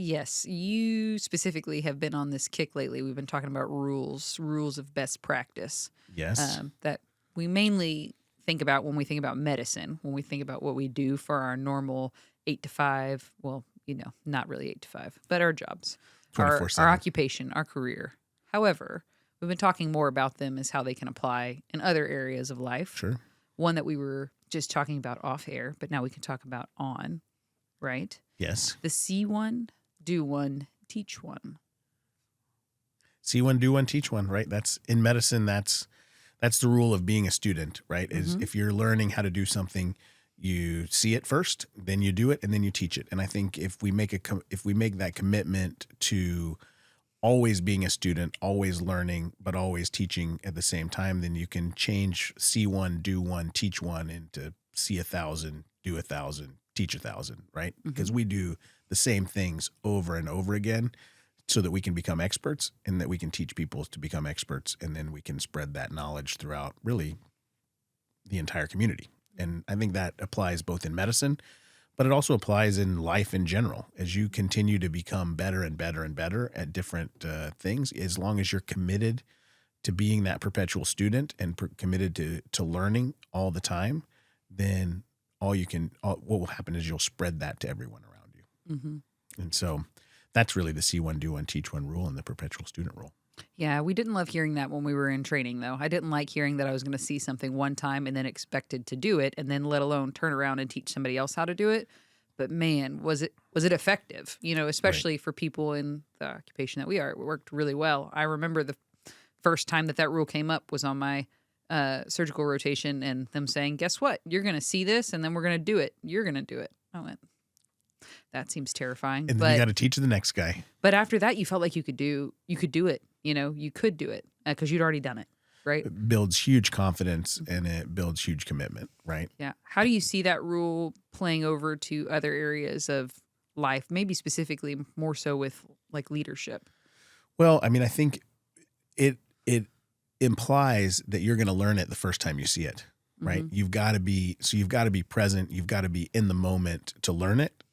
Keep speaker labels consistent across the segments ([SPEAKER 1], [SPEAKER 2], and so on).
[SPEAKER 1] Yes, you specifically have been on this kick lately. We've been talking about rules of best practice
[SPEAKER 2] Yes.
[SPEAKER 1] that we mainly think about when we think about medicine, when we think about what we do for our normal 8 to 5. Well, not really 8 to 5, but our jobs, our
[SPEAKER 2] 24/7.
[SPEAKER 1] occupation, our career. However, we've been talking more about them as how they can apply in other areas of life.
[SPEAKER 2] Sure.
[SPEAKER 1] One that we were just talking about off air, but now we can talk about on, right?
[SPEAKER 2] Yes.
[SPEAKER 1] The see one, do one, teach one.
[SPEAKER 2] See one, do one, teach one, right? That's in medicine. That's the rule of being a student, right? Is if you're learning how to do something, you see it first, then you do it, and then you teach it. And I think if we make that commitment to always being a student, always learning, but always teaching at the same time, then you can change see one, do one, teach one into see 1,000, do 1,000, teach 1,000, right? Because we do the same things over and over again so that we can become experts and that we can teach people to become experts. And then we can spread that knowledge throughout really the entire community. And I think that applies both in medicine, but it also applies in life in general. As you continue to become better and better and better at different things, as long as you're committed to being that perpetual student and committed to learning all the time, then what will happen is you'll spread that to everyone around you. And so that's really the see one, do one, teach one rule and the perpetual student rule.
[SPEAKER 1] Yeah, we didn't love hearing that when we were in training, though. I didn't like hearing that I was going to see something one time and then expected to do it, and then let alone turn around and teach somebody else how to do it. But man, was it effective? Especially for people in the occupation that we are. It worked really well. I remember the first time that rule came up was on my surgical rotation, and them saying, "Guess what? You're going to see this, and then we're going to do it. You're going to do it." I went, "That seems terrifying."
[SPEAKER 2] And then you got to teach the next guy.
[SPEAKER 1] But after that, you felt like you could do it. You could do it because you'd already done it, right?
[SPEAKER 2] It builds huge confidence and it builds huge commitment, right?
[SPEAKER 1] Yeah. How do you see that rule playing over to other areas of life, maybe specifically more so with like leadership?
[SPEAKER 2] Well, I mean, I think it implies that you're going to learn it the first time you see it, right? You've got to be present. You've got to be in the moment to learn it.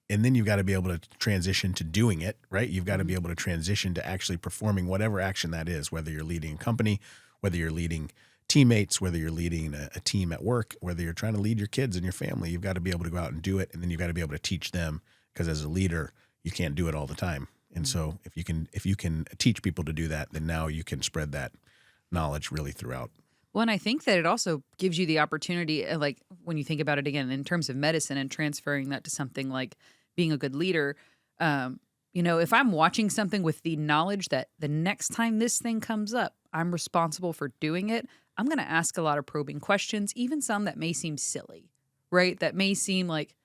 [SPEAKER 2] And then you've got to be able to transition to doing it, right? You've got to be able to transition to actually performing whatever action that is, whether you're leading a company, whether you're leading teammates, whether you're leading a team at work, whether you're trying to lead your kids and your family. You've got to be able to go out and do it. And then you've got to be able to teach them, because as a leader, you can't do it all the time. And so if you can teach people to do that, then now you can spread that knowledge really throughout.
[SPEAKER 1] Well, and I think that it also gives you the opportunity, like when you think about it again, in terms of medicine and transferring that to something like being a good leader, if I'm watching something with the knowledge that the next time this thing comes up, I'm responsible for doing it, I'm going to ask a lot of probing questions, even some that may seem silly, right? That may seem like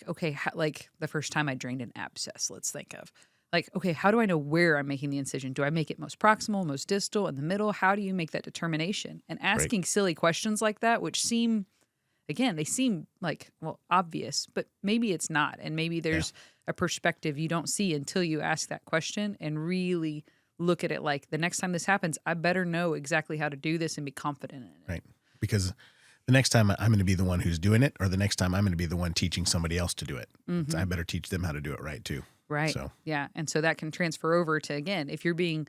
[SPEAKER 1] okay, like the first time I drained an abscess, let's think of. Like, okay, how do I know where I'm making the incision? Do I make it most proximal, most distal, in the middle? How do you make that determination? And asking silly questions like that, which seem like, well, obvious, but maybe it's not. And maybe there's a perspective you don't see until you ask that question and really look at it like, the next time this happens, I better know exactly how to do this and be confident in it.
[SPEAKER 2] Right. Because the next time I'm going to be the one who's doing it, or the next time I'm going to be the one teaching somebody else to do it. So I better teach them how to do it right too.
[SPEAKER 1] Right.
[SPEAKER 2] So.
[SPEAKER 1] Yeah. And so that can transfer over to, again, if you're being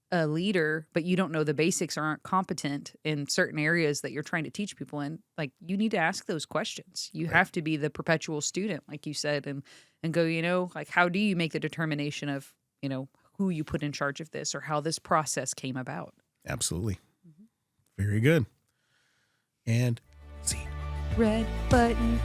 [SPEAKER 1] a leader, but you don't know the basics or aren't competent in certain areas that you're trying to teach people in, like, you need to ask those questions. You have to be the perpetual student, like you said, and go, like, how do you make the determination of, who you put in charge of this or how this process came about?
[SPEAKER 2] Absolutely. Very good. And scene.
[SPEAKER 1] Red button.